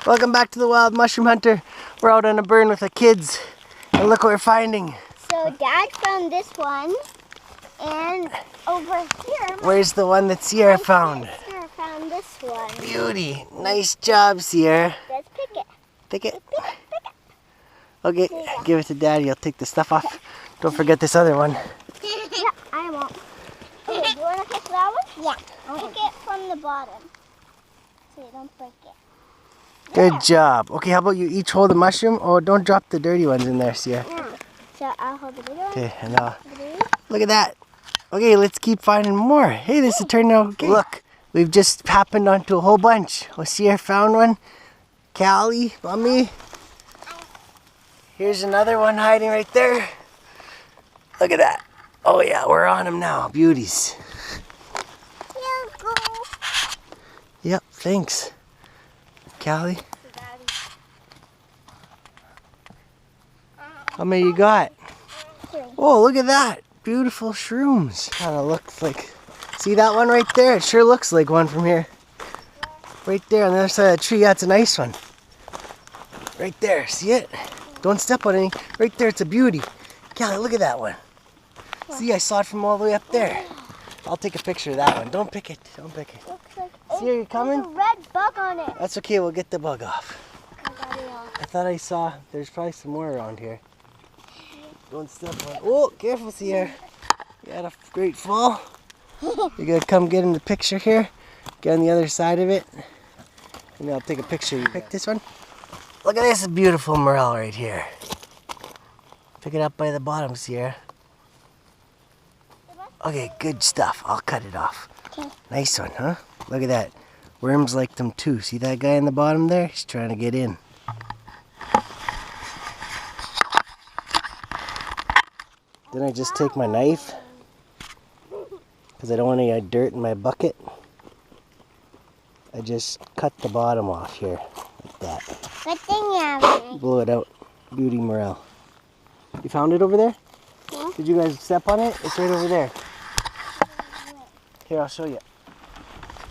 Welcome back to the Wild Mushroom Hunter. We're out on a burn with the kids, and look what we're finding. So Dad found this one, and over here. Where's the one that Sierra found? Sierra found this one. Beauty. Nice job, Sierra. Let's pick it. Pick it. Pick it. Okay, give it to Daddy. I'll take the stuff off. Don't forget this other one. Yeah, I won't. Okay, do you want to pick that one? Yeah. Pick it from the bottom, so you don't break it. Good job. Okay, how about you each hold a mushroom? Oh, don't drop the dirty ones in there, Sierra. Yeah. So I'll hold the bigger one. Okay, and look at that. Okay, let's keep finding more. Hey, this is turning out okay. Look, we've just happened onto a whole bunch. Oh, Sierra found one. Callie, Mommy. Here's another one hiding right there. Look at that. Oh yeah, we're on them now. Beauties. Yep, thanks. Callie. How many you got? 3. Oh, look at that. Beautiful shrooms. Kind of looks like, see that one right there? It sure looks like one from here. Right there on the other side of the tree. Yeah, it's a nice one. Right there, see it? Don't step on any. Right there, it's a beauty. Callie, look at that one. See, I saw it from all the way up there. I'll take a picture of that one. Don't pick it. Don't pick it. Looks like See, are you coming? There's a red bug on it. That's okay. We'll get the bug off. I got it off. I thought I saw. There's probably some more around here. Don't step on it. Oh, careful, Sierra. You had a great fall. You gotta come get in the picture here. Get on the other side of it. And I'll take a picture. You pick this one. Look at this beautiful morel right here. Pick it up by the bottom, Sierra. Okay, good stuff. I'll cut it off. Okay. Nice one, huh? Look at that. Worms like them too. See that guy in the bottom there? He's trying to get in. Then I just take my knife, because I don't want any dirt in my bucket. I just cut the bottom off here, like that. Good thing you have it. Blow it out. Beauty morel. You found it over there? Yeah. Did you guys step on it? It's right over there. Here, I'll show you.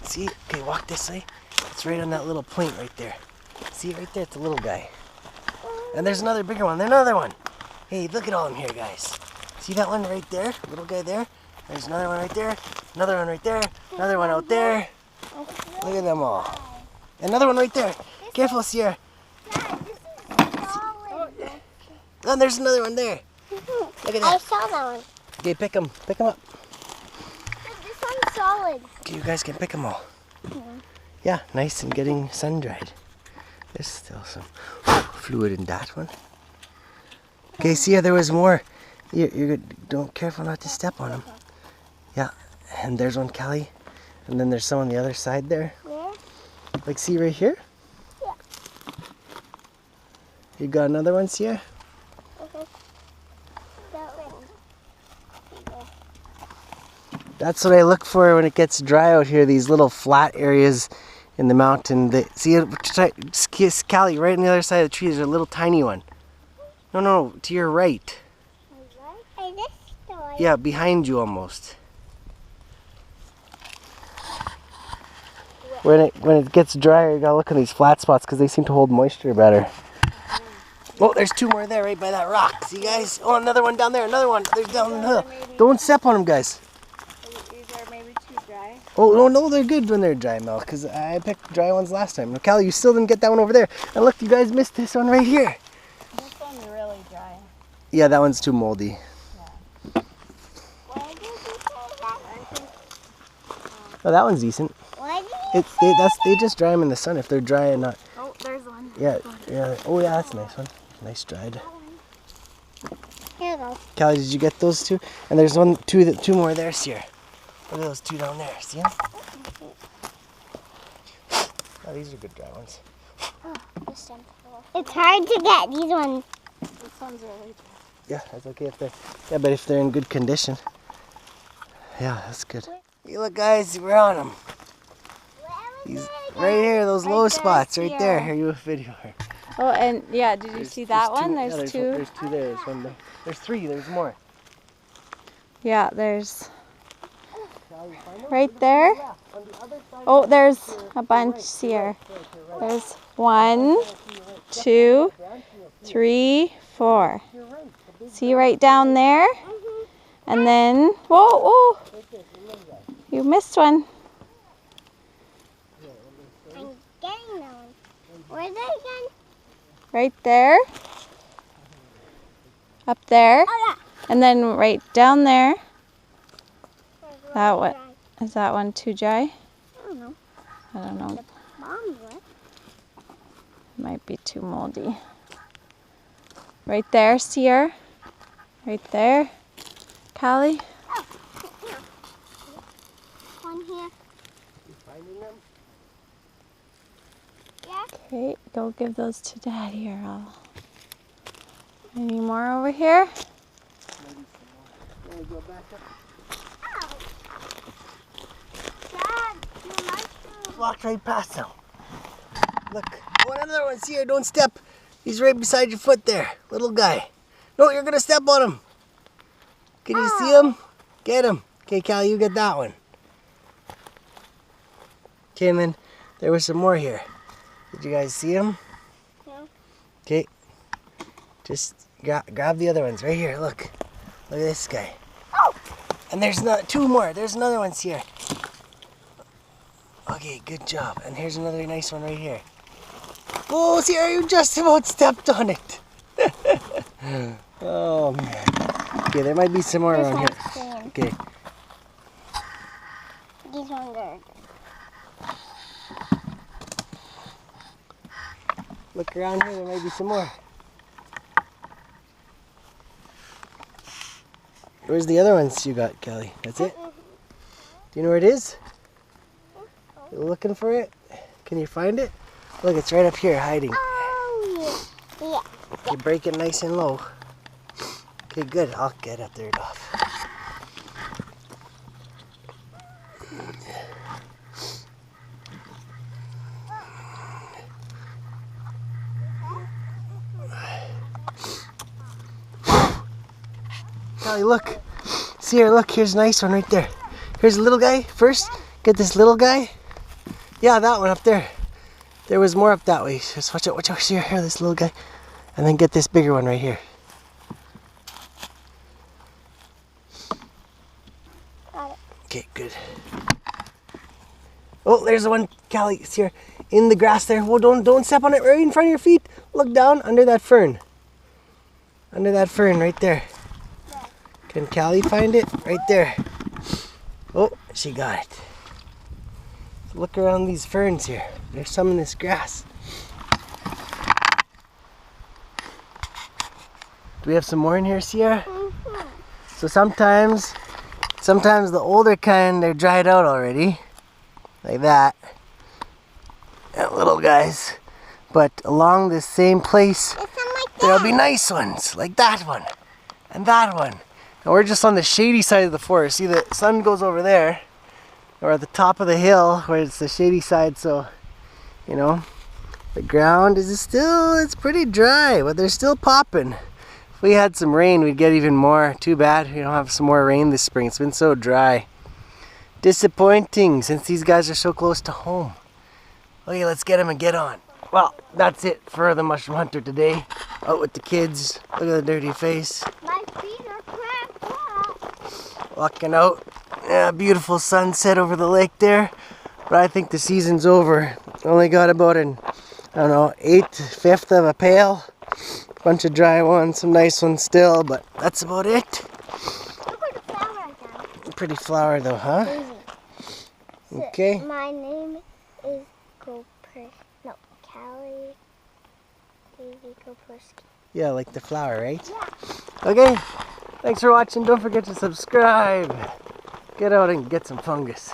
See? Okay, walk this way. It's right on that little point right there. See, right there, it's a little guy. And there's another bigger one. There's another one. Hey, look at all of them here, guys. See that one right there? Little guy there? There's another one right there. Another one right there. Another one out there. Look at them all. Another one right there. Careful, Sierra. Oh, there's another one there. Look at that. I saw that one. Okay, pick them. Pick them up. This one's solid. Okay, you guys can pick them all. Yeah, nice and getting sun-dried. There's still some fluid in that one. Okay, see, there was more. You're don't careful not to step on them. Yeah, and there's one, Callie. And then there's some on the other side there. Where? Like, see right here? Yeah. You got another one, Sierra? Okay. That one. That's what I look for when it gets dry out here. These little flat areas in the mountain. See, Callie, right on the other side of the tree, there's a little tiny one. No, to your right. Yeah, behind you almost. When it gets drier, you gotta look at these flat spots because they seem to hold moisture better. Oh, there's 2 more there right by that rock. See, guys? Oh, another one down there. Another one. There's down the hill. Don't step on them, guys. These are maybe too dry. Oh, no, they're good when they're dry, Mel, because I picked dry ones last time. Now, Callie, you still didn't get that one over there. And look, you guys missed this one right here. This one's really dry. Yeah, that one's too moldy. Oh, that one's decent. They just dry them in the sun if they're dry and not. Oh, there's one. Yeah. Oh, yeah, that's a nice one. Nice dried. Here you go. Callie, did you get those 2? And there's 2 more there, Sierra. Look at those 2 down there. See them? Oh, these are good dry ones. It's hard to get these ones. This one's really dry. Yeah, that's okay if they're. Yeah, but if they're in good condition. Yeah, that's good. Hey, look, guys, we're on them. These right here, those low spots right there. Here, you video her. Oh, and yeah, did you see that one? There's 2. There's 2 there. There's 1 there. There's 3. There's more. Yeah, there's. Right there. Oh, there's a bunch here. There's 1, 2, 3, 4. See right down there? And then, whoa, whoa, you missed one. I'm getting that one. Where is it again? Right there. Up there. Oh, yeah. And then right down there. That one. Dry. Is that one too dry? I don't know. I don't know. The bomb's wet. Might be too moldy. Right there, Sierra. Right there. Callie. Oh, here. One here. You finding them? Yeah. Okay, go give those to Dad here. Any more over here? Maybe some more. Let me go back up. Ow. Dad, your mushroom. Walked right past them. Look. Oh, another one's here. Don't step. He's right beside your foot there. Little guy. No, you're going to step on him. Can you see him? Get him. Okay, Callie, you get that one. Okay, and then there was some more here. Did you guys see them? No. Okay. Just grab the other ones right here. Look. Look at this guy. Oh. And there's two more. There's another one's here. Okay, good job. And here's another nice one right here. Oh, Sierra, you just about stepped on it. Oh, man. Okay, there might be some more This around one's here. clean. Okay. These ones are. Look around here, there might be some more. Where's the other ones you got, Kelly? That's it? Do you know where it is? You looking for it? Can you find it? Look, it's right up here hiding. Oh, yeah. Yeah. Okay, break it nice and low. Okay, good. I'll get up there, off. Kelly, look. See here, look. Here's a nice one right there. Here's a little guy. First, get this little guy. Yeah, that one up there. There was more up that way. Just watch out, watch out. See here, this little guy. And then get this bigger one right here. Got it. Okay, good. Oh, there's the one, Callie. See here, in the grass there. Well, don't step on it right in front of your feet. Look down under that fern. Under that fern right there. Can Callie find it? Right there. Oh, she got it. So look around these ferns here. There's some in this grass. Do we have some more in here, Sierra? Mm-hmm. So sometimes the older kind, they're dried out already. Like that. And little guys. But along this same place, It's some like there'll that. be nice ones. Like that one. And that one. And we're just on the shady side of the forest. See, the sun goes over there. Or at the top of the hill where it's the shady side. So, you know, the ground is still, it's pretty dry. But they're still popping. If we had some rain, we'd get even more. Too bad we don't have some more rain this spring. It's been so dry. Disappointing since these guys are so close to home. Okay, let's get them and get on. Well, that's it for the Mushroom Hunter today. Out with the kids. Look at the dirty face. My feet are cracked up. Walking out. Yeah, beautiful sunset over the lake there. But I think the season's over. Only got about an, I don't know, 1/8 of a pail. Bunch of dry ones, some nice ones still, but that's about it. Look at the flower again. Pretty flower though, huh? Easy. Okay. My name is Callie Koperski. Yeah, like the flower, right? Yeah. Okay. Thanks for watching. Don't forget to subscribe. Get out and get some fungus.